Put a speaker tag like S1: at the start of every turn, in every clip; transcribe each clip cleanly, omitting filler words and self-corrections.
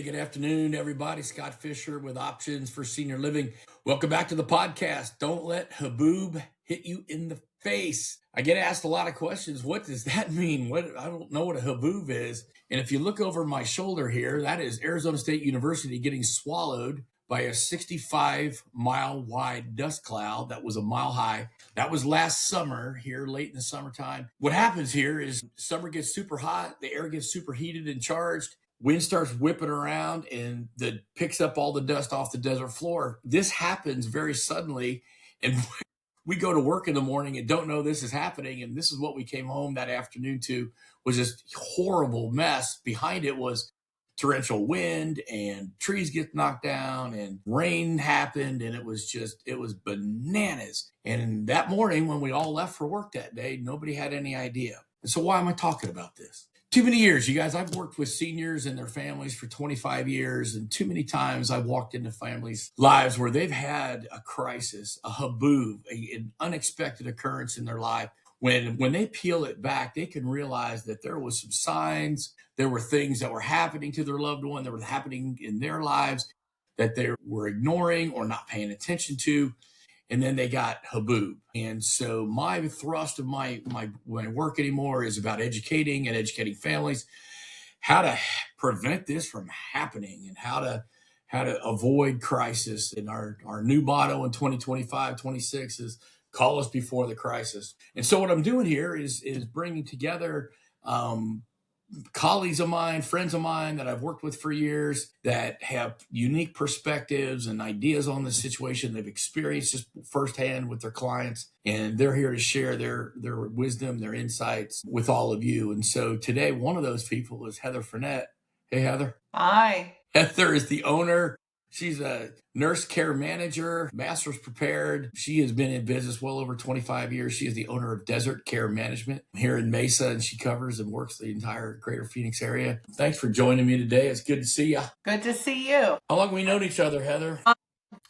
S1: good afternoon, everybody. Scott Fischer with Options for Senior Living. Welcome back to the podcast. Don't let haboob hit you in the face. I get asked a lot of questions. What does that mean? I don't know what a haboob is. And if you look over my shoulder here, that is Arizona State University getting swallowed by a 65-mile wide dust cloud that was a mile high. That was last summer here, late in the summertime. What happens here is summer gets super hot, the air gets super heated and charged. Wind starts whipping around and that picks up all the dust off the desert floor. This happens very suddenly. And we go to work in the morning and don't know this is happening. And this is what we came home that afternoon to, was this horrible mess. Behind it was torrential wind and trees get knocked down and rain happened. And it was bananas. And that morning when we all left for work that day, nobody had any idea. And so why am I talking about this? Too many years, you guys. I've worked with seniors and their families for 25 years, and too many times I've walked into families' lives where they've had a crisis, a haboob, an unexpected occurrence in their life. When they peel it back, they can realize that there was some signs, there were things that were happening to their loved one, that were happening in their lives that they were ignoring or not paying attention to. And then they got haboob. And so my thrust of my work anymore is about educating families, how to prevent this from happening and how to avoid crisis. And our new motto in 2025, 26 is call us before the crisis. And so what I'm doing here is bringing together colleagues of mine, friends of mine that I've worked with for years that have unique perspectives and ideas on the situation. They've experienced this firsthand with their clients, and they're here to share their wisdom, their insights with all of you. And so today, one of those people is Heather Frenette. Hey, Heather.
S2: Hi.
S1: Heather is the owner. She's a nurse care manager, master's prepared. She has been in business well over 25 years. She is the owner of Desert Care Management here in Mesa, and she covers and works the entire greater Phoenix area. Thanks for joining me today. It's good to see you.
S2: Good to see you.
S1: How long have we known each other, Heather?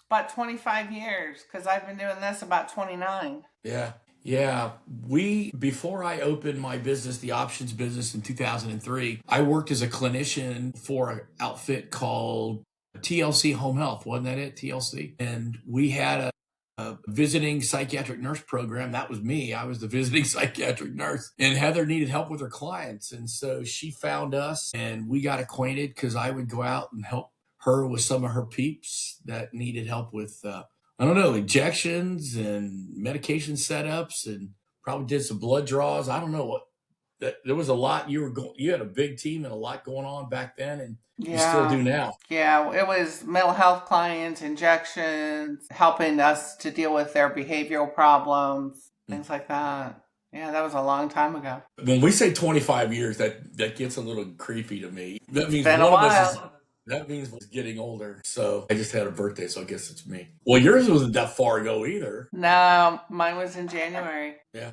S2: About 25 years, because I've been doing this about 29.
S1: Yeah. Before I opened my business, the options business in 2003, I worked as a clinician for an outfit called TLC Home Health. Wasn't that it? TLC. And we had a visiting psychiatric nurse program. That was me. I was the visiting psychiatric nurse. And Heather needed help with her clients. And so she found us and we got acquainted because I would go out and help her with some of her peeps that needed help with, injections and medication setups, and probably did some blood draws. I don't know what. There was a lot. You had a big team and a lot going on back then, and you still do now.
S2: Yeah, it was mental health clients, injections, helping us to deal with their behavioral problems, things like that. Yeah, that was a long time ago.
S1: When we say 25 years, that gets a little creepy to me. That means
S2: Been a while.
S1: That means it's getting older. So I just had a birthday, so I guess it's me. Well, yours wasn't that far ago either.
S2: No, mine was in January.
S1: Yeah.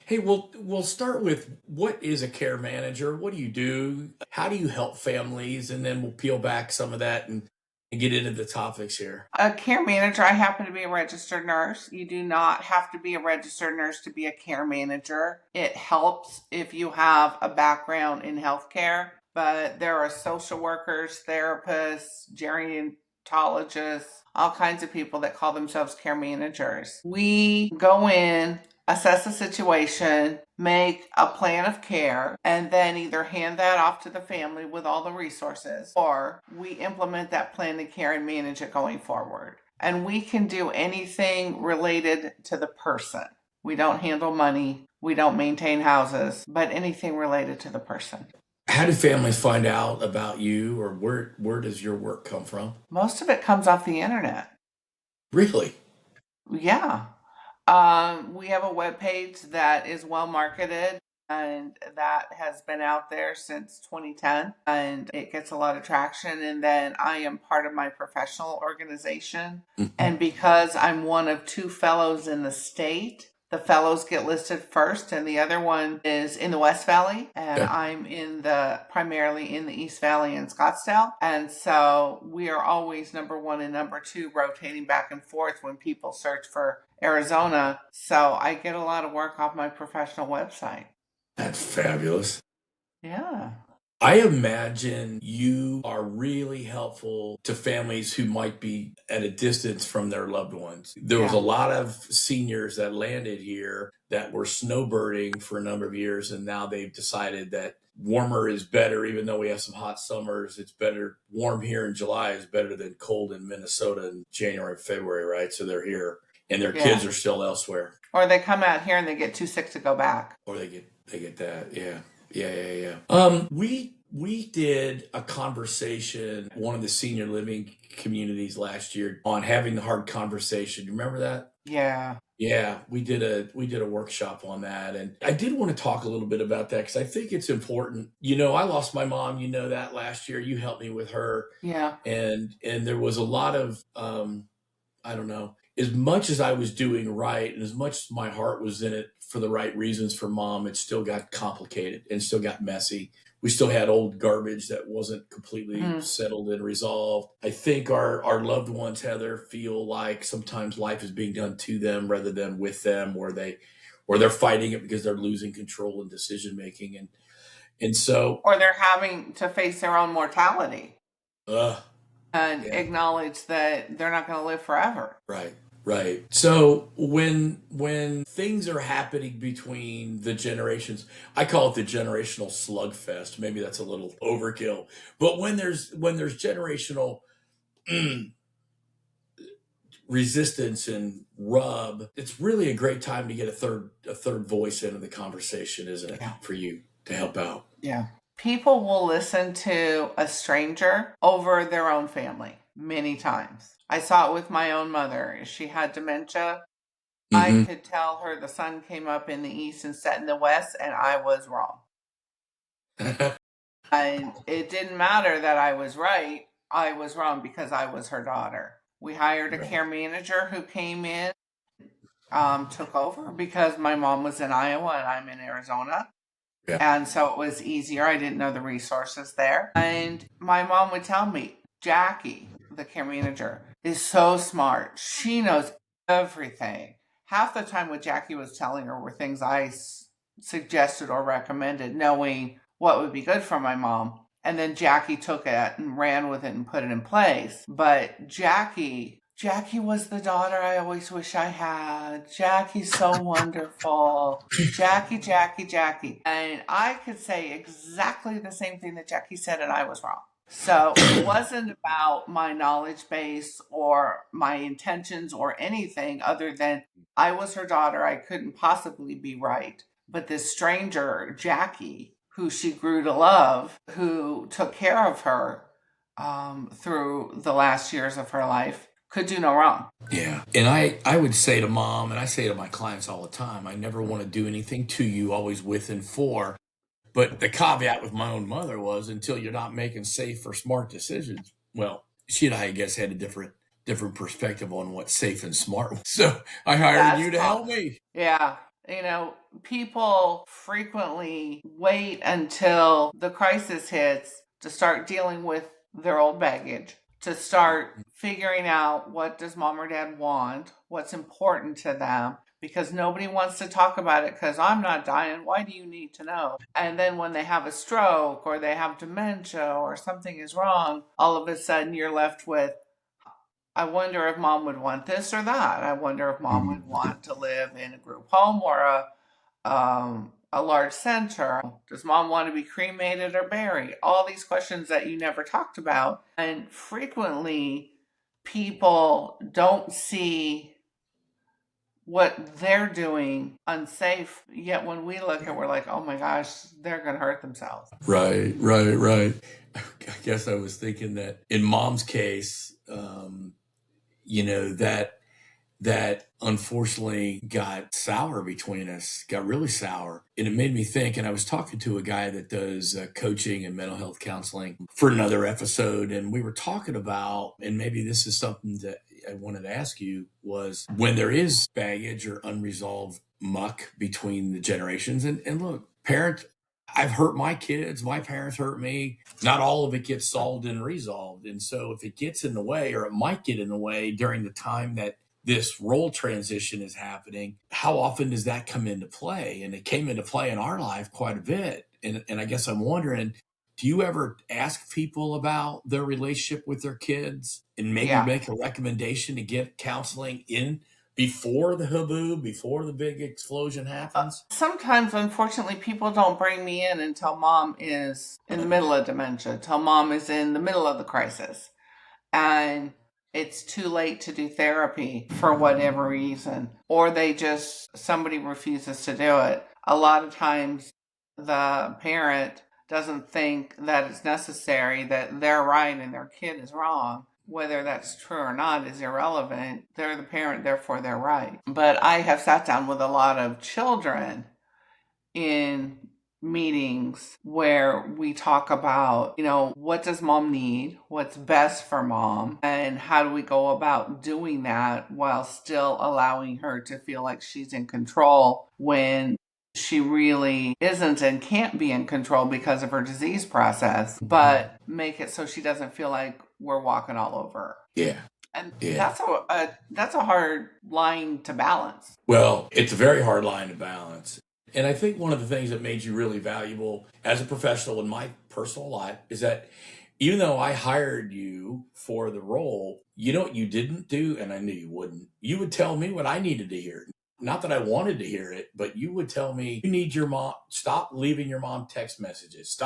S1: Hey, we'll start with, what is a care manager? What do you do? How do you help families? And then we'll peel back some of that and get into the topics here.
S2: A care manager, I happen to be a registered nurse. You do not have to be a registered nurse to be a care manager. It helps if you have a background in healthcare, but there are social workers, therapists, gerontologists, all kinds of people that call themselves care managers. We go in, assess the situation, make a plan of care, and then either hand that off to the family with all the resources, or we implement that plan of care and manage it going forward. And we can do anything related to the person. We don't handle money, we don't maintain houses, but anything related to the person.
S1: How do families find out about you, or where does your work come from?
S2: Most of it comes off the internet.
S1: Really?
S2: Yeah. We have a webpage that is well marketed, and that has been out there since 2010, and it gets a lot of traction. And then I am part of my professional organization. And because I'm one of two fellows in the state, the fellows get listed first, and the other one is in the West Valley, and I'm primarily in the East Valley in Scottsdale. And so we are always number one and number two, rotating back and forth when people search for Arizona. So I get a lot of work off my professional website.
S1: That's fabulous.
S2: Yeah.
S1: I imagine you are really helpful to families who might be at a distance from their loved ones. There was a
S2: Yeah.
S1: lot of seniors that landed here that were snowbirding for a number of years, and now they've decided that warmer is better, even though we have some hot summers. It's better. Warm here in July is better than cold in Minnesota in January, February, right? So they're here, and their kids
S2: Yeah.
S1: are still elsewhere.
S2: Or they come out here and they get too sick to go back.
S1: Or they get that. Yeah. Yeah. We did a conversation, one of the senior living communities last year on having the hard conversation. You remember that?
S2: Yeah.
S1: Yeah, we did a workshop on that, and I did want to talk a little bit about that because I think it's important. I lost my mom. You know that last year. You helped me with her,
S2: Yeah.
S1: and there was a lot of I don't know. As much as I was doing right, and as much as my heart was in it for the right reasons for mom, it still got complicated and still got messy. We still had old garbage that wasn't completely
S2: Mhm.
S1: settled and resolved. I think our loved ones, Heather, feel like sometimes life is being done to them rather than with them, or they're fighting it because they're losing control and decision making, and so
S2: Or they're having to face their own mortality
S1: uh
S2: and
S1: yeah.
S2: acknowledge that they're not going to live forever.
S1: Right. Right. So when things are happening between the generations, I call it the generational slugfest. Maybe that's a little overkill. But when there's generational resistance and rub, it's really a great time to get a third voice into the conversation, isn't it?
S2: Yeah.
S1: For you to help out.
S2: Yeah. People will listen to a stranger over their own family many times. I saw it with my own mother. She had dementia. I
S1: Hmm.
S2: could tell her the sun came up in the east and set in the west, and I was wrong. And it didn't matter that I was right. I was wrong because I was her daughter. We hired a
S1: Right.
S2: care manager who came in, took over because my mom was in Iowa and I'm in Arizona.
S1: Yeah.
S2: And so it was easier. I didn't know the resources there. And my mom would tell me, Jackie, the care manager, is so smart. She knows everything. Half the time, what Jackie was telling her were things I suggested or recommended, knowing what would be good for my mom. And then Jackie took it and ran with it and put it in place. But Jackie was the daughter I always wish I had. Jackie's so wonderful. Jackie. And I could say exactly the same thing that Jackie said, and I was wrong. So it wasn't about my knowledge base or my intentions or anything other than I was her daughter. I couldn't possibly be right. But this stranger, Jackie, who she grew to love, who took care of her through the last years of her life, could do no wrong.
S1: Yeah. And I would say to mom, and I say to my clients all the time, I never want to do anything to you, always with and for. But the caveat with my own mother was until you're not making safe or smart decisions. Well, she and I guess, had a different perspective on what safe and smart was. So I hired
S2: That's
S1: you to help
S2: tough.
S1: me.
S2: Yeah. People frequently wait until the crisis hits to start dealing with their old baggage, to start figuring out what does mom or dad want, what's important to them, because nobody wants to talk about it because I'm not dying. Why do you need to know? And then when they have a stroke or they have dementia or something is wrong, all of a sudden you're left with, I wonder if mom would want this or that. I wonder if mom would want to live in a group home or a large center. Does mom want to be cremated or buried? All these questions that you never talked about. And frequently, people don't see what they're doing unsafe. Yet when we look at, we're like, oh my gosh, they're going to hurt themselves.
S1: Right. I guess I was thinking that in mom's case, that unfortunately got sour between us, got really sour. And it made me think, and I was talking to a guy that does coaching and mental health counseling for another episode. And we were talking about, and maybe this is something that I wanted to ask you, was when there is baggage or unresolved muck between the generations. And look, parents, I've hurt my kids. My parents hurt me. Not all of it gets solved and resolved. And so if it gets in the way, or it might get in the way during the time that this role transition is happening, how often does that come into play? And it came into play in our life quite a bit. And I guess I'm wondering, Do you ever ask people about their relationship with their kids and maybe
S2: Yeah.
S1: make a recommendation to get counseling in before the haboob, before the big explosion happens?
S2: Sometimes, unfortunately, people don't bring me in until mom is in the middle of dementia, until mom is in the middle of the crisis. And it's too late to do therapy for whatever reason, or somebody refuses to do it. A lot of times, the parent doesn't think that it's necessary, that they're right and their kid is wrong. Whether that's true or not is irrelevant. They're the parent, therefore they're right. But I have sat down with a lot of children in meetings where we talk about, what does mom need? What's best for mom? And how do we go about doing that while still allowing her to feel like she's in control when she really isn't and can't be in control because of her disease process, but make it so she doesn't feel like we're walking all over her.
S1: Yeah.
S2: And
S1: Yeah.
S2: that's a hard line to balance.
S1: Well, it's a very hard line to balance. And I think one of the things that made you really valuable as a professional in my personal life is that even though I hired you for the role, you know what you didn't do? And I knew you wouldn't. You would tell me what I needed to hear. Not that I wanted to hear it, but you would tell me, you need your mom, stop leaving your mom text messages.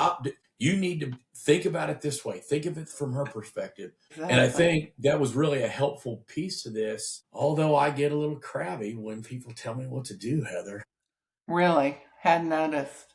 S1: You need to think about it this way. Think of it from her perspective.
S2: Exactly.
S1: And I think that was really a helpful piece to this, although I get a little crabby when people tell me what to do, Heather.
S2: Really? Hadn't noticed.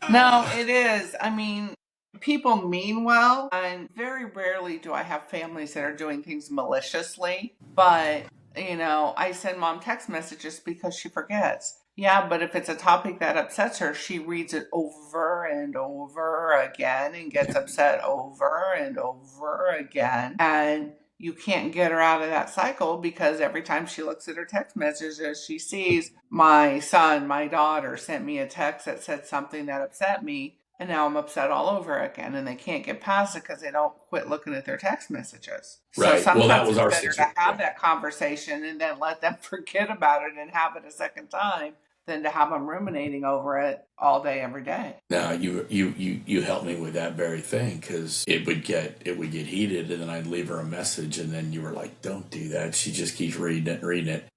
S2: No, it is. I mean, people mean well, and very rarely do I have families that are doing things maliciously. But, I send mom text messages because she forgets. Yeah, but if it's a topic that upsets her, she reads it over and over again and gets upset over and over again. And you can't get her out of that cycle because every time she looks at her text messages, she sees my son, my daughter sent me a text that said something that upset me. And now I'm upset all over again, and they can't get past it because they don't quit looking at their text messages.
S1: Right.
S2: So sometimes
S1: That was
S2: it's
S1: our
S2: better
S1: situation.
S2: to have that conversation and then let them forget about it and have it a second time than to have them ruminating over it all day, every day.
S1: Now you helped me with that very thing because it would get heated, and then I'd leave her a message, and then you were like, "Don't do that." She just keeps reading it.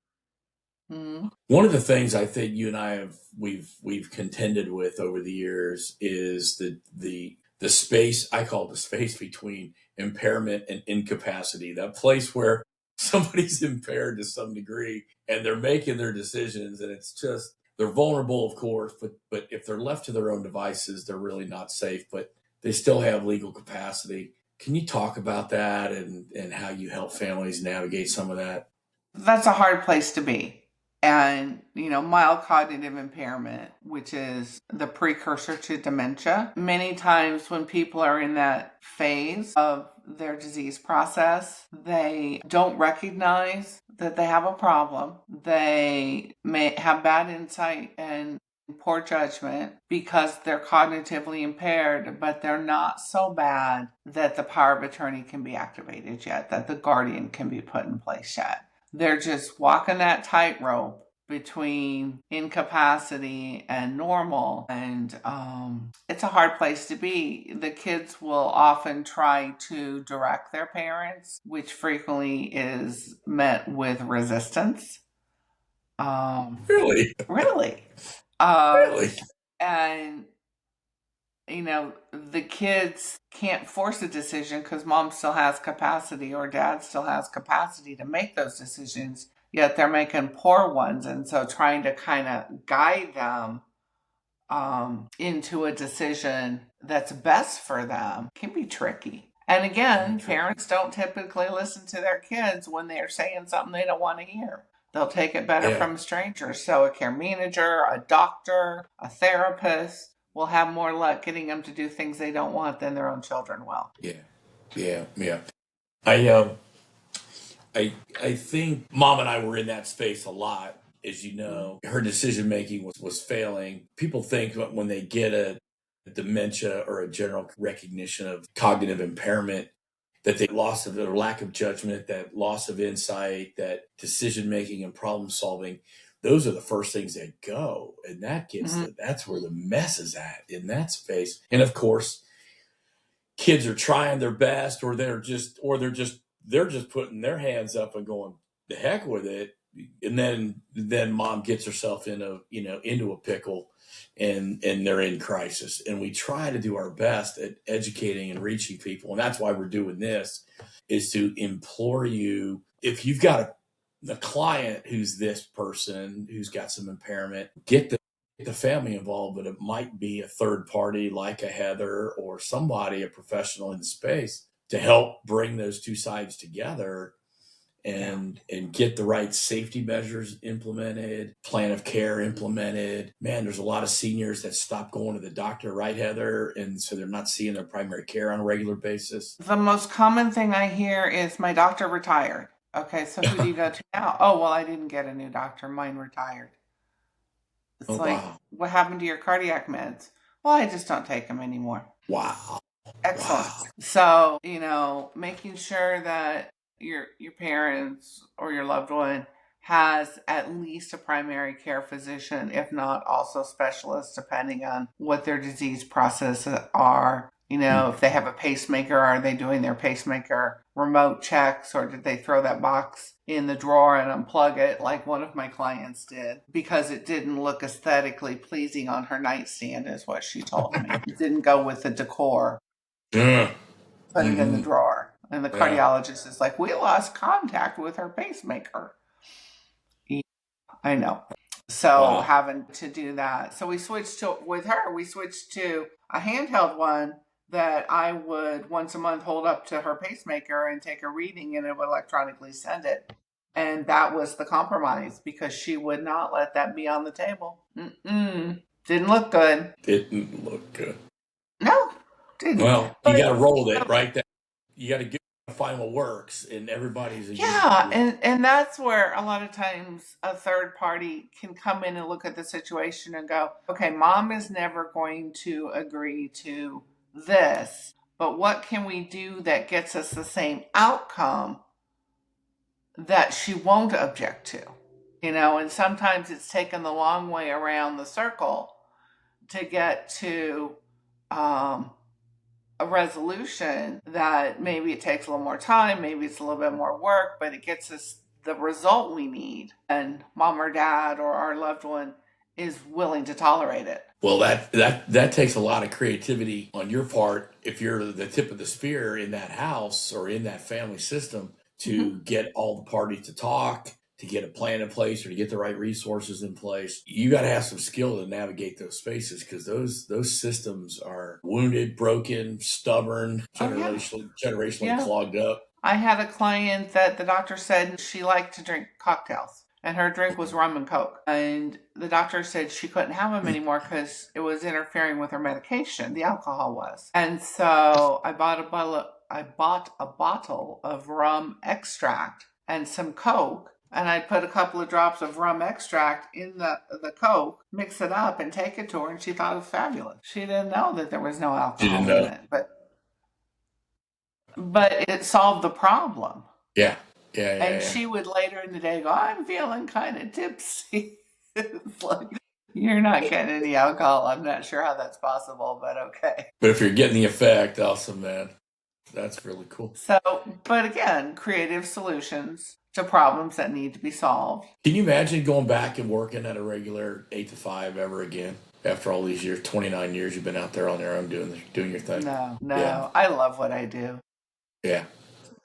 S2: Mm-hmm.
S1: One of the things I think you and I we've contended with over the years is the space, I call it the space between impairment and incapacity, that place where somebody's impaired to some degree and they're making their decisions, and it's just, they're vulnerable, of course, but if they're left to their own devices, they're really not safe, but they still have legal capacity. Can you talk about that and how you help families navigate some of that?
S2: That's a hard place to be. And, mild cognitive impairment, which is the precursor to dementia. Many times when people are in that phase of their disease process, they don't recognize that they have a problem. They may have bad insight and poor judgment because they're cognitively impaired, but they're not so bad that the power of attorney can be activated yet, that the guardian can be put in place yet. They're just walking that tightrope between incapacity and normal. And it's a hard place to be. The kids will often try to direct their parents, which frequently is met with resistance.
S1: Really?
S2: Really?
S1: Really?
S2: And the kids can't force a decision because mom still has capacity or dad still has capacity to make those decisions, yet they're making poor ones. And so trying to kind of guide them into a decision that's best for them can be tricky. And again, parents don't typically listen to their kids when they're saying something they don't want to hear. They'll take it better from strangers. So a care manager, a doctor, a therapist will have more luck getting them to do things they don't want than their own children will.
S1: Yeah. I think mom and I were in that space a lot, as you know. Her decision making was failing. People think when they get a dementia or a general recognition of cognitive impairment, that they lost their lack of judgment, that loss of insight, that decision making and problem solving. those are the first things that go. And that gets
S2: Mhm.
S1: that's where the mess is at in that space. And of course, kids are trying their best, or they're just putting their hands up and going, the heck with it. And then mom gets herself into a pickle, and they're in crisis. And we try to do our best at educating and reaching people. And that's why we're doing this, is to implore you, if you've got a client who's this person who's got some impairment, get the family involved, but it might be a third party like a Heather or somebody, a professional in the space, to help bring those two sides together and get the right safety measures implemented, plan of care implemented. Man, there's a lot of seniors that stop going to the doctor, right, Heather? And so they're not seeing their primary care on a regular basis.
S2: The most common thing I hear is my doctor retired. Okay, so who do you go to now? Oh, well, I didn't get a new doctor. Mine retired. It's
S1: Oh,
S2: like,
S1: wow.
S2: what happened to your cardiac meds? Well, I just don't take them anymore.
S1: Wow.
S2: Excellent.
S1: Wow.
S2: So, making sure that your parents or your loved one has at least a primary care physician, if not also specialists, depending on what their disease processes are. If they have a pacemaker, are they doing their pacemaker remote checks, or did they throw that box in the drawer and unplug it like one of my clients did because it didn't look aesthetically pleasing on her nightstand, is what she told me. It didn't go with the decor.
S1: Yeah.
S2: Put it in the drawer. And the
S1: Yeah.
S2: cardiologist is like, we lost contact with her pacemaker. Yeah, I know. So
S1: Wow.
S2: having to do that. So we switched to a handheld one that I would once a month hold up to her pacemaker and take a reading, and it would electronically send it. And that was the compromise, because she would not let that be on the table. Didn't look good.
S1: Didn't look good.
S2: No, didn't.
S1: Well, you got to roll it right there. You got to find what works, and everybody's a
S2: Yeah,
S1: unique.
S2: and that's where a lot of times a third party can come in and look at the situation and go, okay, mom is never going to agree to this, but what can we do that gets us the same outcome that she won't object to? And sometimes it's taken the long way around the circle to get to a resolution that maybe it takes a little more time, maybe it's a little bit more work, but it gets us the result we need. And mom or dad or our loved one is willing to tolerate it.
S1: Well, that takes a lot of creativity on your part if you're the tip of the spear in that house or in that family system, to get all the parties to talk, to get a plan in place, or to get the right resources in place. You got to have some skill to navigate those spaces, because those systems are wounded, broken, stubborn, generationally clogged up.
S2: I had a client that the doctor said she liked to drink cocktails, and her drink was rum and coke. And the doctor said she couldn't have them anymore because it was interfering with her medication. The alcohol was. And so I bought a bottle of rum extract and some coke. And I put a couple of drops of rum extract in the coke, mix it up, and take it to her, and she thought it was fabulous. She didn't know that there was no alcohol in it, but it solved the problem.
S1: Yeah.
S2: And she would later in the day go, I'm feeling kind of tipsy. It's like, you're not getting any alcohol. I'm not sure how that's possible, but okay.
S1: But if you're getting the effect, awesome, man. That's really cool.
S2: So, but again, creative solutions to problems that need to be solved.
S1: Can you imagine going back and working at a regular 8 to 5 ever again after all these years? 29 years you've been out there on your own doing your thing.
S2: No.
S1: Yeah.
S2: I love what I do.
S1: Yeah.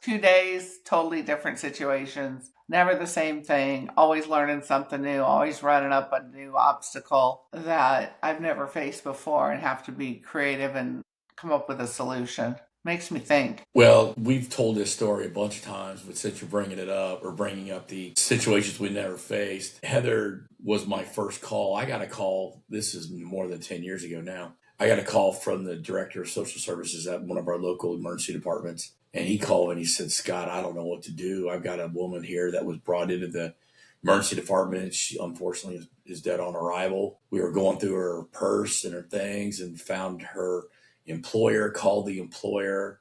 S2: 2 days, totally different situations, never the same thing, always learning something new, always running up a new obstacle that I've never faced before, and have to be creative and come up with a solution. Makes me think.
S1: Well, we've told this story a bunch of times, but since you're bringing it up, or bringing up the situations we never faced, Heather was my first call. I got a call, this is more than 10 years ago now. I got a call from the director of social services at one of our local emergency departments. And he called and he said, Scott, I don't know what to do. I've got a woman here that was brought into the emergency department. She unfortunately is dead on arrival. We were going through her purse and her things and found her employer, called the employer,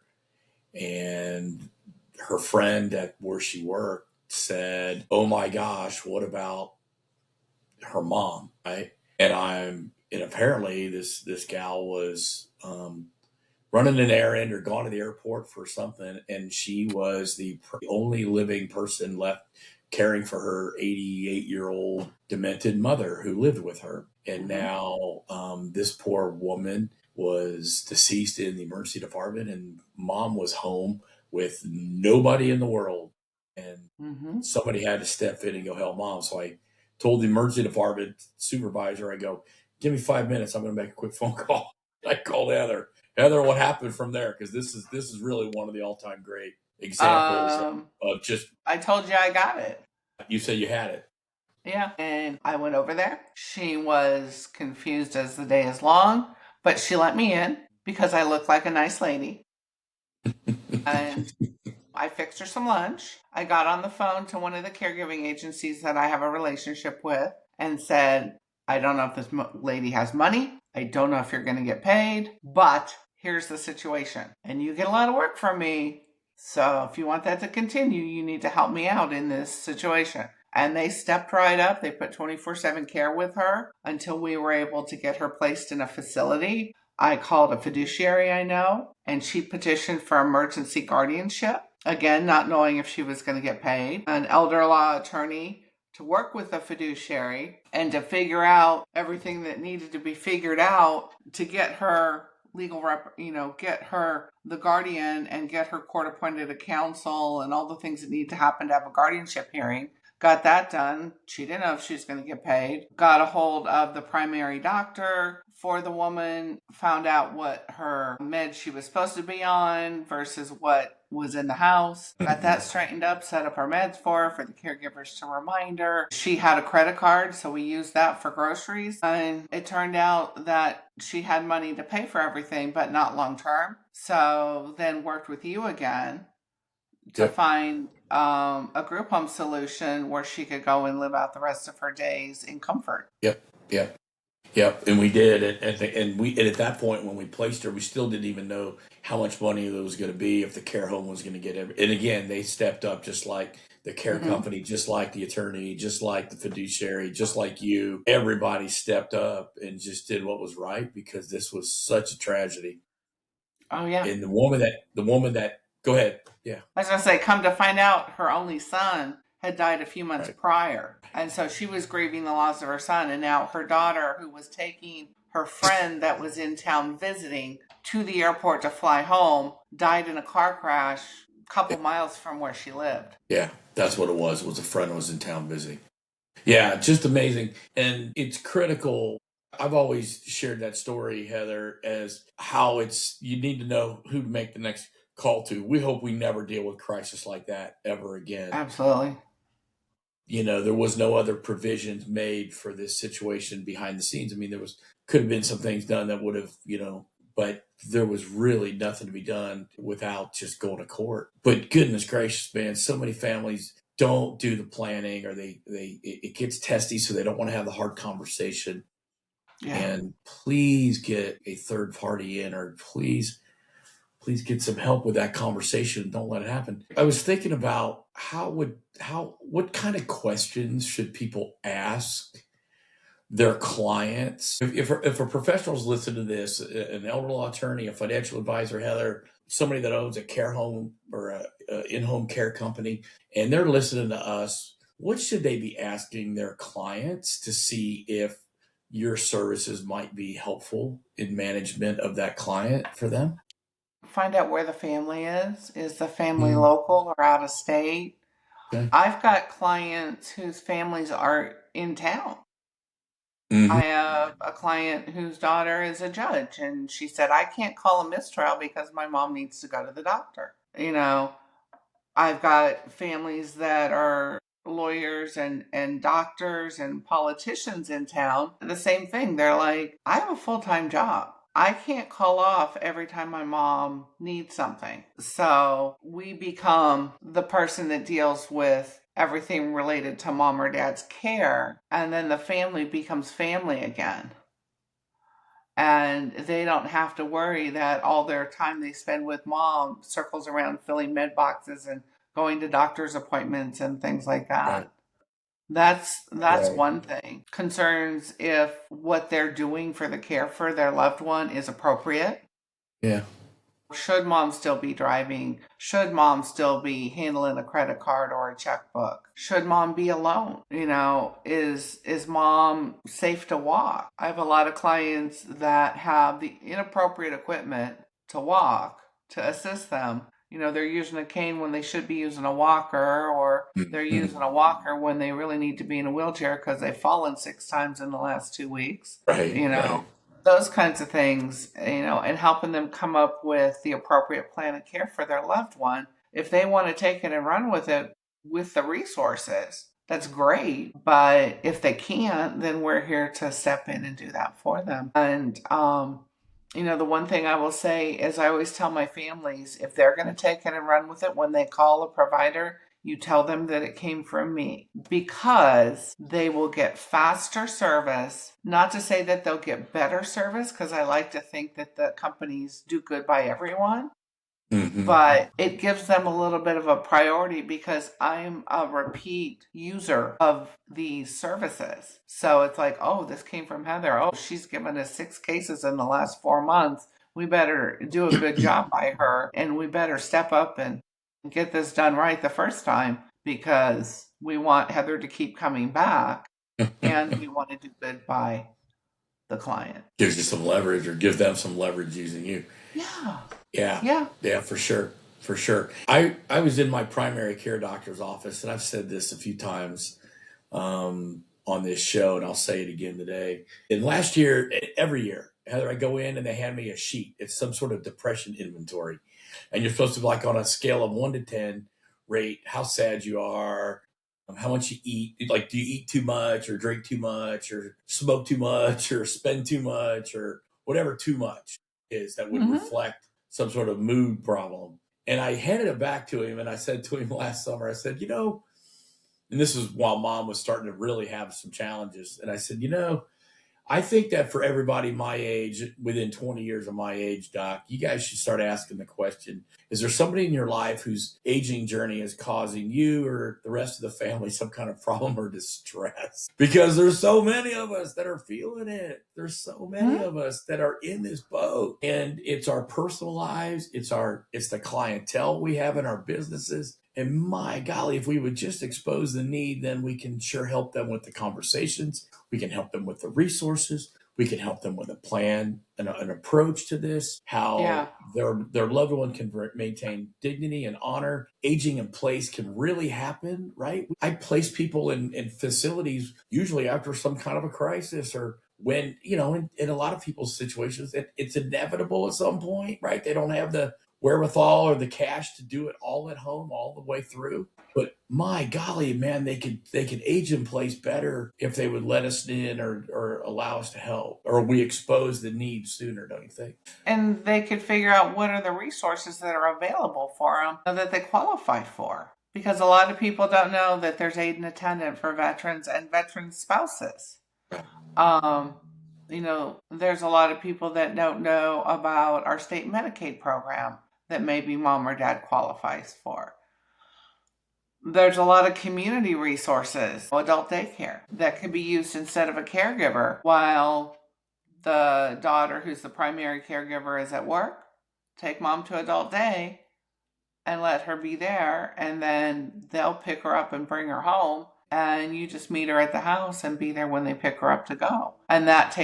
S1: and her friend at where she worked said, oh my gosh, what about her mom, right? And apparently this gal was running an errand or gone to the airport for something, and she was the only living person left caring for her 88-year-old demented mother who lived with her. And now this poor woman was deceased in the emergency department, and mom was home with nobody in the world. And somebody had to step in and go help mom. So I told the emergency department supervisor, I go, give me 5 minutes. I'm going to make a quick phone call. I called Heather. Heather, what happened from there? Because this is really one of the all-time great examples of just.
S2: I told you I got it.
S1: You said you had it.
S2: Yeah, and I went over there. She was confused as the day is long, but she let me in because I look like a nice lady. And I fixed her some lunch. I got on the phone to one of the caregiving agencies that I have a relationship with and said, I don't know if this lady has money. I don't know if you're going to get paid, but here's the situation. And you get a lot of work from me. So if you want that to continue, you need to help me out in this situation. And they stepped right up. They put 24/7 care with her until we were able to get her placed in a facility. I called a fiduciary I know, and she petitioned for emergency guardianship. Again, not knowing if she was going to get paid. An elder law attorney to work with a fiduciary and to figure out everything that needed to be figured out to get her legal get her the guardian and get her court appointed a counsel and all the things that need to happen to have a guardianship hearing. Got that done. She didn't know if she was going to get paid. Got a hold of the primary doctor for the woman, found out what her meds she was supposed to be on versus what was in the house. Got that straightened up, set up her meds for the caregivers to remind her. She had a credit card, so we used that for groceries. And it turned out that she had money to pay for everything, but not long term. So then worked with you again to find a group home solution where she could go and live out the rest of her days in comfort.
S1: Yep, and we did, and at that point when we placed her, we still didn't even know how much money there was going to be, if the care home was going to get it. And again, they stepped up just like the care company, just like the attorney, just like the fiduciary, just like you. Everybody stepped up and just did what was right because this was such a tragedy.
S2: Oh yeah.
S1: And the woman that go ahead. Yeah.
S2: I was going to say, come to find out, her only son had died a few months prior. And so she was grieving the loss of her son. And now her daughter, who was taking her friend that was in town visiting to the airport to fly home, died in a car crash a couple miles from where she lived.
S1: Yeah, that's what it was a friend who was in town visiting. Yeah, just amazing. And it's critical. I've always shared that story, Heather, as how you need to know who to make the next call to. We hope we never deal with crisis like that ever again.
S2: Absolutely.
S1: There was no other provisions made for this situation behind the scenes. I mean, could have been some things done that would have, but there was really nothing to be done without just going to court. But goodness gracious, man, so many families don't do the planning, or it gets testy, so they don't want to have the hard conversation. Yeah. And please get a third party in, or please get some help with that conversation. Don't let it happen. I was thinking about what kind of questions should people ask their clients? If a professional's listening to this, an elder law attorney, a financial advisor, Heather, somebody that owns a care home or a in-home care company, and they're listening to us, what should they be asking their clients to see if your services might be helpful in management of that client for them?
S2: Find out where the family is. Is the family local or out of state? Okay. I've got clients whose families are in town. I have a client whose daughter is a judge, and she said, I can't call a mistrial because my mom needs to go to the doctor. I've got families that are lawyers and doctors and politicians in town. The same thing. They're like, I have a full-time job. I can't call off every time my mom needs something. So we become the person that deals with everything related to mom or dad's care. And then the family becomes family again. And they don't have to worry that all their time they spend with mom circles around filling med boxes and going to doctor's appointments and things like that. That's
S1: Right.
S2: one thing. Concerns if what they're doing for the care for their loved one is appropriate.
S1: Yeah.
S2: Should mom still be driving? Should mom still be handling a credit card or a checkbook? Should mom be alone? Is mom safe to walk? I have a lot of clients that have the inappropriate equipment to walk to assist them. They're using a cane when they should be using a walker, or they're
S1: Mhm.
S2: using a walker when they really need to be in a wheelchair because they've fallen 6 times in the last 2 weeks.
S1: Right.
S2: You
S1: Right.
S2: know, those kinds of things, and helping them come up with the appropriate plan of care for their loved one. If they want to take it and run with it with the resources, that's great. But if they can't, then we're here to step in and do that for them. And, the one thing I will say is I always tell my families if they're going to take it and run with it when they call a provider, you tell them that it came from me because they will get faster service. Not to say that they'll get better service, because I like to think that the companies do good by everyone,
S1: Hmm.
S2: but it gives them a little bit of a priority because I'm a repeat user of these services. So it's like, oh, this came from Heather. Oh, she's given us 6 cases in the last 4 months. We better do a good job by her, and we better step up and get this done right the first time because we want Heather to keep coming back and we want to do good by the client.
S1: Gives you some leverage, or give them some leverage using you.
S2: Yeah.
S1: Yeah.
S2: Yeah.
S1: Yeah, for sure. For sure. I was in my primary care doctor's office, and I've said this a few times on this show, and I'll say it again today. And last year, every year, Heather, I go in and they hand me a sheet. It's some sort of depression inventory. And you're supposed to, like, on a scale of 1 to 10, rate how sad you are, how much you eat. Like, do you eat too much, or drink too much, or smoke too much, or spend too much, or whatever too much is that would
S2: Mm-hmm.
S1: reflect some sort of mood problem. And I handed it back to him, and I said to him last summer, I said, and this is while mom was starting to really have some challenges. And I said, I think that for everybody my age, within 20 years of my age, Doc, you guys should start asking the question, is there somebody in your life whose aging journey is causing you or the rest of the family some kind of problem or distress? Because there's so many of us that are feeling it. There's so many of us that are in this boat. And it's our personal lives, it's the clientele we have in our businesses. And my golly, if we would just expose the need, then we can sure help them with the conversations. We can help them with the resources. We can help them with a plan, an approach to this,
S2: Yeah.
S1: how their loved one can maintain dignity and honor. Aging in place can really happen, right? I place people in facilities usually after some kind of a crisis, or when, in a lot of people's situations, it's inevitable at some point, right? They don't have the wherewithal or the cash to do it all at home all the way through. But my golly, man, they could age in place better if they would let us in, or allow us to help, or we expose the need sooner, don't you think?
S2: And they could figure out what are the resources that are available for them that they qualify for. Because a lot of people don't know that there's aid and attendant for veterans and veteran spouses. Um, there's a lot of people that don't know about our state Medicaid program that maybe mom or dad qualifies for. There's a lot of community resources, adult daycare, that could be used instead of a caregiver while the daughter, who's the primary caregiver, is at work. Take mom to adult day and let her be there, and then they'll pick her up and bring her home, and you just meet her at the house and be there when they pick her up to go. And that's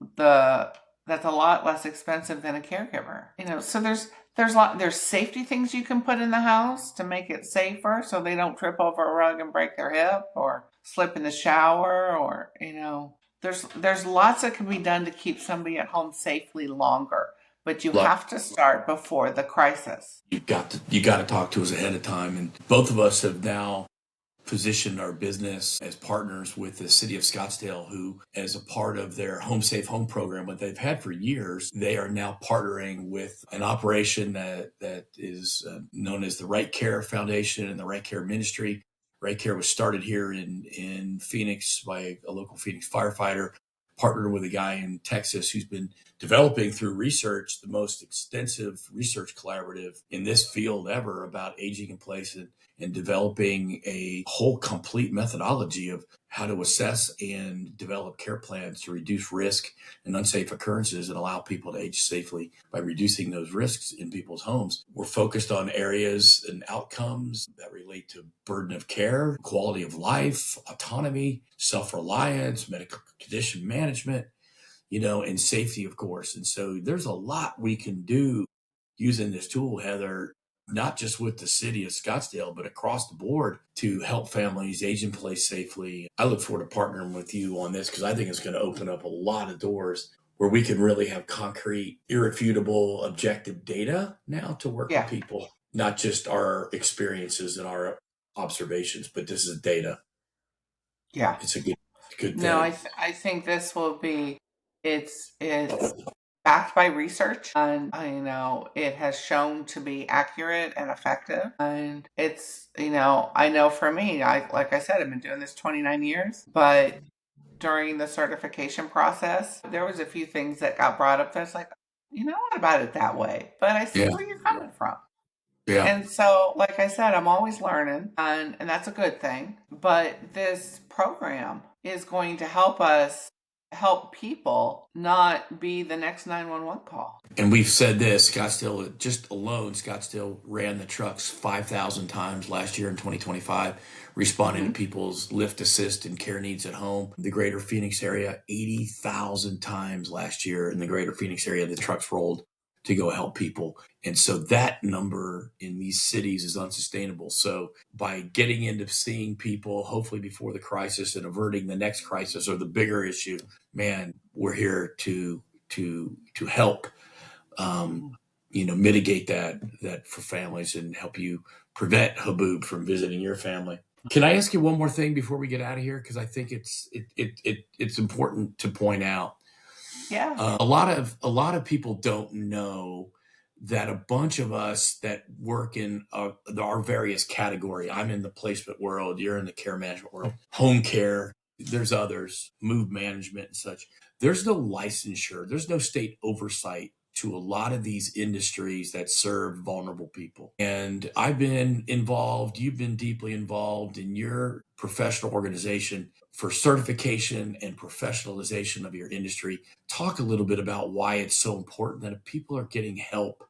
S2: a lot less expensive than a caregiver. So there's safety things you can put in the house to make it safer so they don't trip over a rug and break their hip or slip in the shower, or there's lots that can be done to keep somebody at home safely longer. But you
S1: Like,
S2: have to start before the crisis.
S1: you got to talk to us ahead of time. And both of us have now positioned our business as partners with the city of Scottsdale, who, as a part of their Home Safe Home program, what they've had for years, they are now partnering with an operation that is known as the Right Care Foundation and the Right Care Ministry. Right Care was started here in Phoenix by a local Phoenix firefighter. partnered with a guy in Texas who's been developing through research the most extensive research collaborative in this field ever about aging in place, and developing a whole complete methodology of how to assess and develop care plans to reduce risk and unsafe occurrences and allow people to age safely by reducing those risks in people's homes. We're focused on areas and outcomes that relate to burden of care, quality of life, autonomy, self-reliance, medical condition management, and safety, of course. And so there's a lot we can do using this tool, Heather, not just with the city of Scottsdale, but across the board to help families age in place safely. I look forward to partnering with you on this because I think it's going to open up a lot of doors where we can really have concrete, irrefutable, objective data now to work with people, not just our experiences and our observations, but this is data.
S2: Yeah.
S1: It's a good thing.
S2: No, I think this will be, it's backed by research, and I know it has shown to be accurate and effective. And it's, I know for me, like I said, I've been doing this 29 years, but during the certification process, there was a few things that got brought up that's like, what about it that way? But I see where you're coming from.
S1: Yeah.
S2: And so, like I said, I'm always learning, and that's a good thing. But this program is going to help us help people not be the next 911 call.
S1: And we've said this, Scottsdale ran the trucks 5,000 times last year in 2025, responding to people's lift assist and care needs at home. The greater Phoenix area, 80,000 times last year in the greater Phoenix area, the trucks rolled to go help people. And so that number in these cities is unsustainable. So by getting into seeing people, hopefully before the crisis, and averting the next crisis or the bigger issue, man, we're here to help, mitigate that for families and help you prevent Haboob from visiting your family. Can I ask you one more thing before we get out of here? Because I think it's important to point out.
S2: Yeah.
S1: A lot of people don't know that a bunch of us that work in our various category. I'm in the placement world. You're in the care management world. Home care. There's others. Move management and such. There's no licensure. There's no state oversight to a lot of these industries that serve vulnerable people. And I've been involved. You've been deeply involved in your professional organization for certification and professionalization of your industry. Talk a little bit about why it's so important that if people are getting help,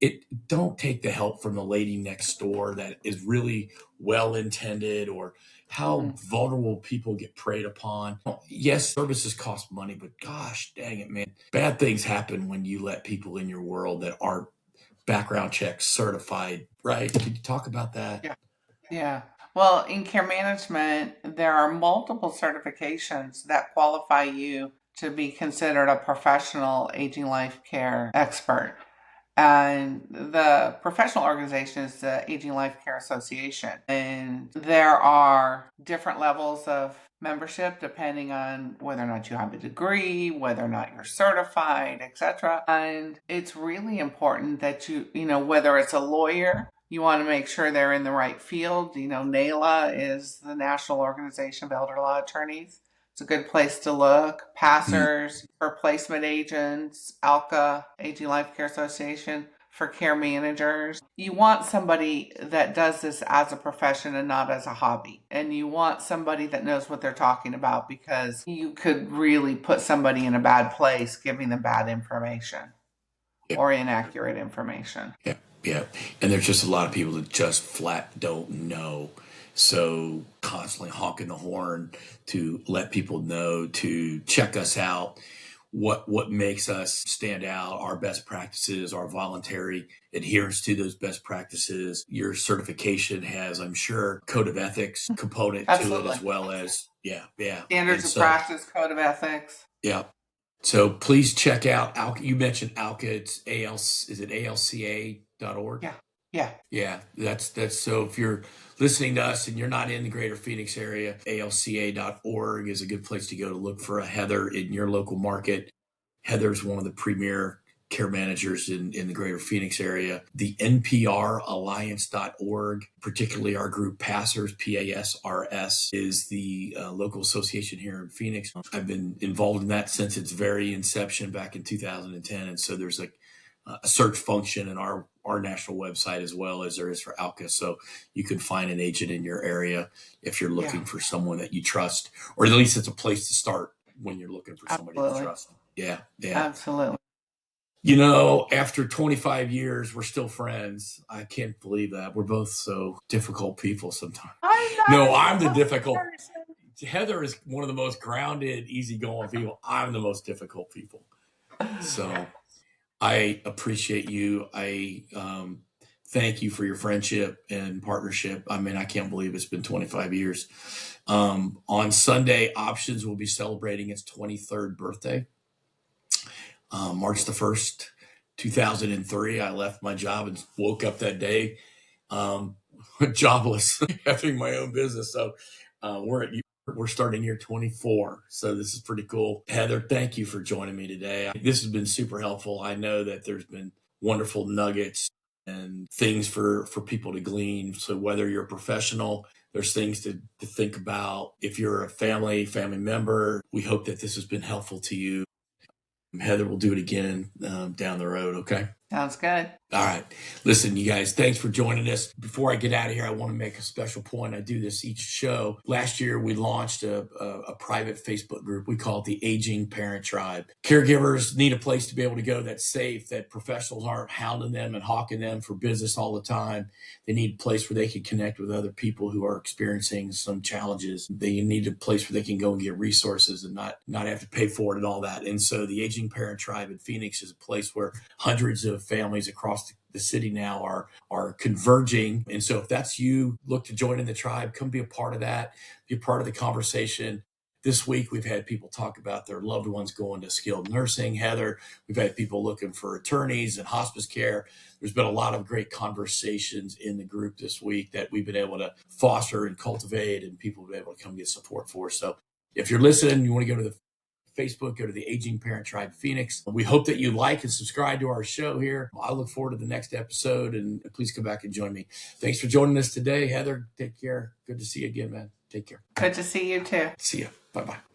S1: don't take the help from the lady next door that is really well-intended, or how vulnerable people get preyed upon. Yes, services cost money, but gosh dang it, man. Bad things happen when you let people in your world that aren't background checks certified, right? Could you talk about that?
S2: Yeah. Well, in care management, there are multiple certifications that qualify you to be considered a professional aging life care expert. And the professional organization is the Aging Life Care Association. And there are different levels of membership depending on whether or not you have a degree, whether or not you're certified, etc. And it's really important that you whether it's a lawyer, you want to make sure they're in the right field. NALA is the National Organization of Elder Law Attorneys. It's a good place to look. Passers, replacement agents, ALCA, Aging Life Care Association, for care managers. You want somebody that does this as a profession and not as a hobby. And you want somebody that knows what they're talking about, because you could really put somebody in a bad place giving them bad information or inaccurate information.
S1: Yeah. And there's just a lot of people that just flat don't know. So constantly honking the horn to let people know to check us out, what makes us stand out, our best practices, our voluntary adherence to those best practices. Your certification has, I'm sure, code of ethics component to it, as well as,
S2: standards of practice, code of ethics.
S1: Yeah. So please check out ALCA. You mentioned ALCA. It's is it ALCA.org?
S2: Yeah.
S1: That's so if you're listening to us and you're not in the greater Phoenix area, ALCA.org is a good place to go to look for a Heather in your local market. Heather's one of the premier care managers in the greater Phoenix area. The NPRalliance.org, particularly our group PASRS, PASRS, is the local association here in Phoenix. I've been involved in that since its very inception back in 2010. And so there's a search function in our national website as well as there is for ALCA. So you can find an agent in your area if you're looking for someone that you trust, or at least it's a place to start when you're looking for somebody to trust. Yeah.
S2: Absolutely.
S1: After 25 years, we're still friends. I can't believe that. We're both so difficult people sometimes. I'm the difficult person. Heather is one of the most grounded, easygoing people. I'm the most difficult people. So I appreciate you. I thank you for your friendship and partnership. I mean, I can't believe it's been 25 years. On Sunday, Options will be celebrating its 23rd birthday. March the 1st, 2003, I left my job and woke up that day jobless, having my own business. So we're starting year 24. So this is pretty cool. Heather, thank you for joining me today. This has been super helpful. I know that there's been wonderful nuggets and things for people to glean. So whether you're a professional, there's things to think about. If you're a family member, we hope that this has been helpful to you. Heather, we'll do it again down the road, okay?
S2: Sounds good.
S1: All right. Listen, you guys, thanks for joining us. Before I get out of here, I want to make a special point. I do this each show. Last year, we launched a private Facebook group. We call it the Aging Parent Tribe. Caregivers need a place to be able to go that's safe, that professionals aren't hounding them and hawking them for business all the time. They need a place where they can connect with other people who are experiencing some challenges. They need a place where they can go and get resources and not have to pay for it and all that. And so the Aging Parent Tribe in Phoenix is a place where hundreds of families across the city now are converging. And so if that's you, look to join in the tribe, come be a part of that, be a part of the conversation. This week, we've had people talk about their loved ones going to skilled nursing. Heather, we've had people looking for attorneys and hospice care. There's been a lot of great conversations in the group this week that we've been able to foster and cultivate, and people have been able to come get support for. So if you're listening, you want to go to the Facebook, go to the Aging Parent Tribe Phoenix. We hope that you like and subscribe to our show here. I look forward to the next episode, and please come back and join me. Thanks for joining us today. Heather, take care. Good to see you again, man. Take care.
S2: Good to see you too.
S1: See you. Bye-bye.